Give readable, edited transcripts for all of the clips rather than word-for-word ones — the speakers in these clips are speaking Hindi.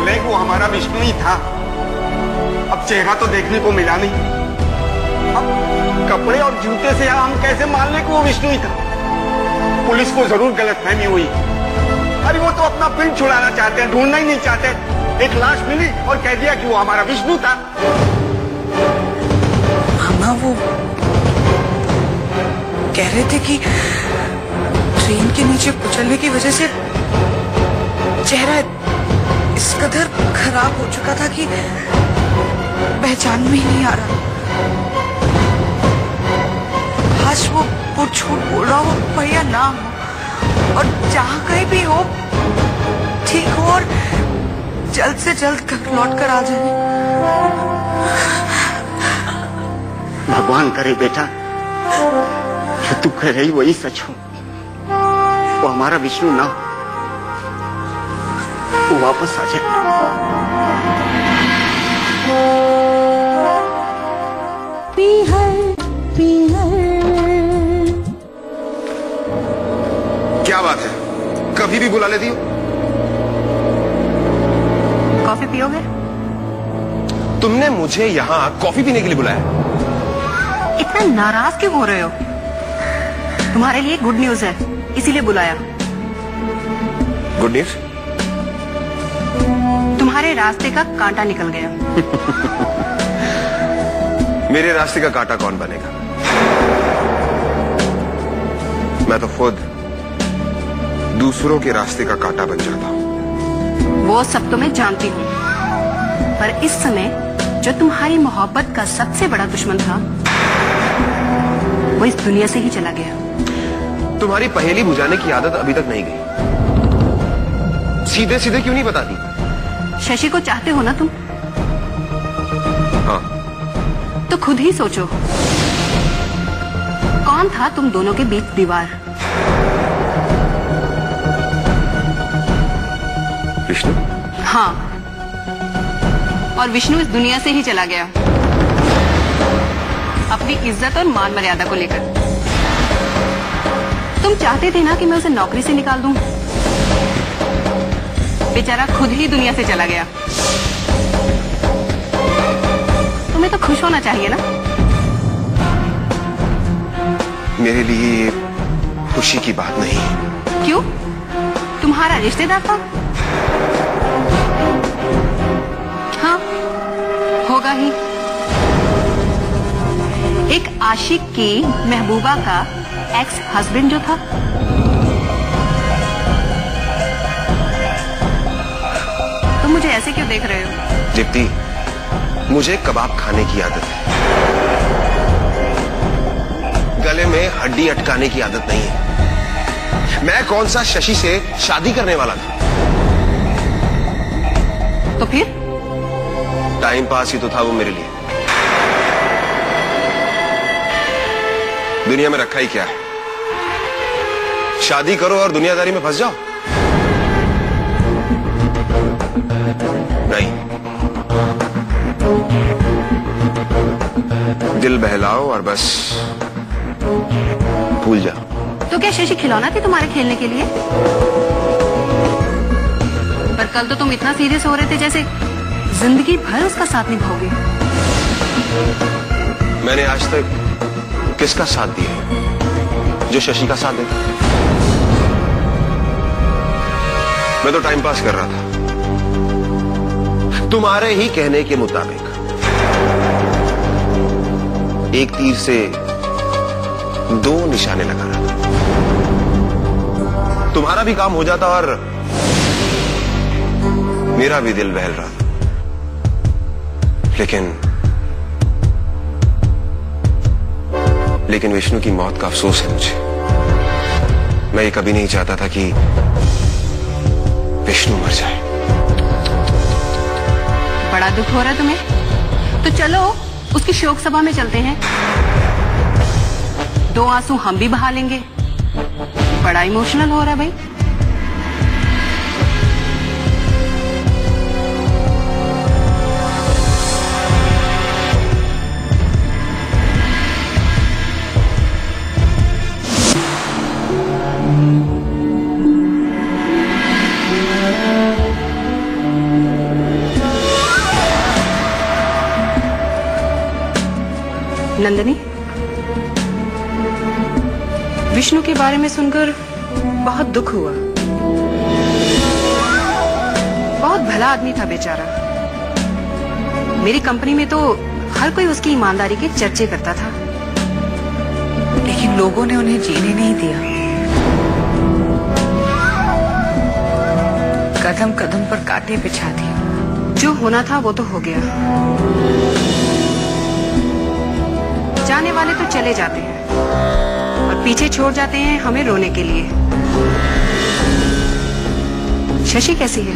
पहले वो हमारा विष्णु ही था। अब चेहरा तो देखने को मिला नहीं, अब कपड़े और जूते से हम कैसे मान लें कि वो विष्णु ही था? पुलिस को जरूर गलतफहमी हुई। अरे वो तो अपना पिंड छुड़ाना चाहते हैं, ढूंढना ही नहीं चाहते। एक लाश मिली और कह दिया कि वो हमारा विष्णु था। मामा वो कह रहे थे कि ट्रेन के नीचे कुचलने की वजह से चेहरा इस कदर खराब हो चुका था कि पहचान में ही नहीं आ रहा। आज वो झूठ बोल रहा हो भैया ना हो, और जहाँ कहीं भी हो ठीक हो और जल्द से जल्द घर लौट कर आ जाए। भगवान करे बेटा जो तू कह रही वही सच हो, वो हमारा विष्णु ना हो, वो वापस आ जाए। क्या बात है, कभी भी बुला लेती हो। कॉफी पियोगे? तुमने मुझे यहाँ कॉफी पीने के लिए बुलाया? इतना नाराज क्यों हो रहे हो? तुम्हारे लिए गुड न्यूज है, इसीलिए बुलाया। Good news? तुम्हारे रास्ते का कांटा निकल गया। मेरे रास्ते का कांटा कौन बनेगा? मैं तो खुद दूसरों के रास्ते का कांटा बन जाता हूं। वो सब तो मैं जानती हूँ, पर इस समय जो तुम्हारी मोहब्बत का सबसे बड़ा दुश्मन था वो इस दुनिया से ही चला गया। तुम्हारी पहेली बुझाने की आदत अभी तक नहीं गई। सीधे सीधे क्यों नहीं बताती? शशि को चाहते हो ना तुम? हाँ। तो खुद ही सोचो, कौन था तुम दोनों के बीच दीवार? विष्णु? हाँ, और विष्णु इस दुनिया से ही चला गया अपनी इज्जत और मान मर्यादा को लेकर। तुम चाहते थे ना कि मैं उसे नौकरी से निकाल दूं? बेचारा खुद ही दुनिया से चला गया। तुम्हें तो खुश होना चाहिए ना? मेरे लिए ये खुशी की बात नहीं। क्यों? तुम्हारा रिश्तेदार था? हाँ, होगा ही। एक आशिक की महबूबा का एक्स हस्बैंड जो था। तुम मुझे ऐसे क्यों देख रहे हो? दीप्ति, मुझे कबाब खाने की आदत है, गले में हड्डी अटकाने की आदत नहीं है। मैं कौन सा शशि से शादी करने वाला था? तो फिर? टाइम पास ही तो था वो मेरे लिए। दुनिया में रखा ही क्या है? शादी करो और दुनियादारी में फंस जाओ? नहीं, दिल बहलाओ और बस भूल जाओ। तो क्या शशि खिलौना थी तुम्हारे खेलने के लिए? पर कल तो तुम इतना सीरियस हो रहे थे जैसे जिंदगी भर उसका साथ निभाओगे। मैंने आज तक किसका साथ दिया जो शशि का साथ देता? मैं तो टाइम पास कर रहा था, तुम्हारे ही कहने के मुताबिक। एक तीर से दो निशाने लगा रहा था। तुम्हारा भी काम हो जाता और मेरा भी दिल बहल रहा था। लेकिन विष्णु की मौत का अफसोस है मुझे। मैं ये कभी नहीं चाहता था कि विष्णु मर जाए। बड़ा दुख हो रहा है तुम्हें? तो चलो उसकी शोक सभा में चलते हैं, दो आंसू हम भी बहा लेंगे। बड़ा इमोशनल हो रहा है भाई। नंदिनी, विष्णु के बारे में सुनकर बहुत दुख हुआ। बहुत भला आदमी था बेचारा। मेरी कंपनी में तो हर कोई उसकी ईमानदारी के चर्चे करता था, लेकिन लोगों ने उन्हें जीने नहीं दिया। कदम कदम पर कांटे बिछा दिए। जो होना था वो तो हो गया। जाने वाले तो चले जाते हैं और पीछे छोड़ जाते हैं हमें रोने के लिए। शशि कैसी है?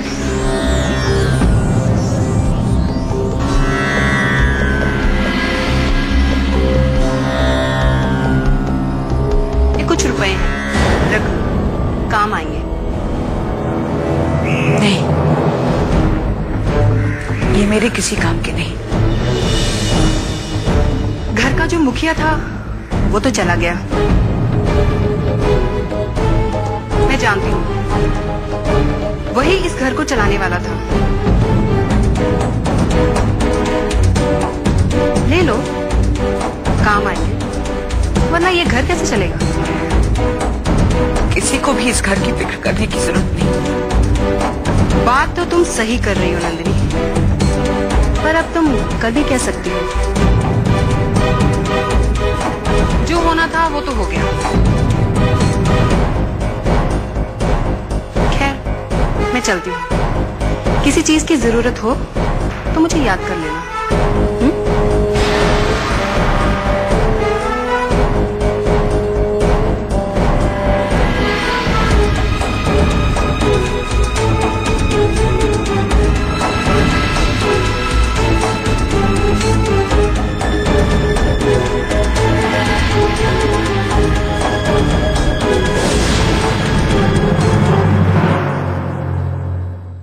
ये कुछ रुपए हैं, रख, काम आएंगे। नहीं, ये मेरे किसी काम के नहीं। घर का जो मुखिया था वो तो चला गया, मैं जानती हूँ। वही इस घर को चलाने वाला था। ले लो, काम आएंगे, वरना ये घर कैसे चलेगा? किसी को भी इस घर की फिक्र करने की जरूरत नहीं। बात तो तुम सही कर रही हो नंदिनी, पर अब तुम कर भी कह सकती हो। जो होना था वो तो हो गया। खैर, मैं चलती हूँ। किसी चीज की जरूरत हो तो मुझे याद कर लेना।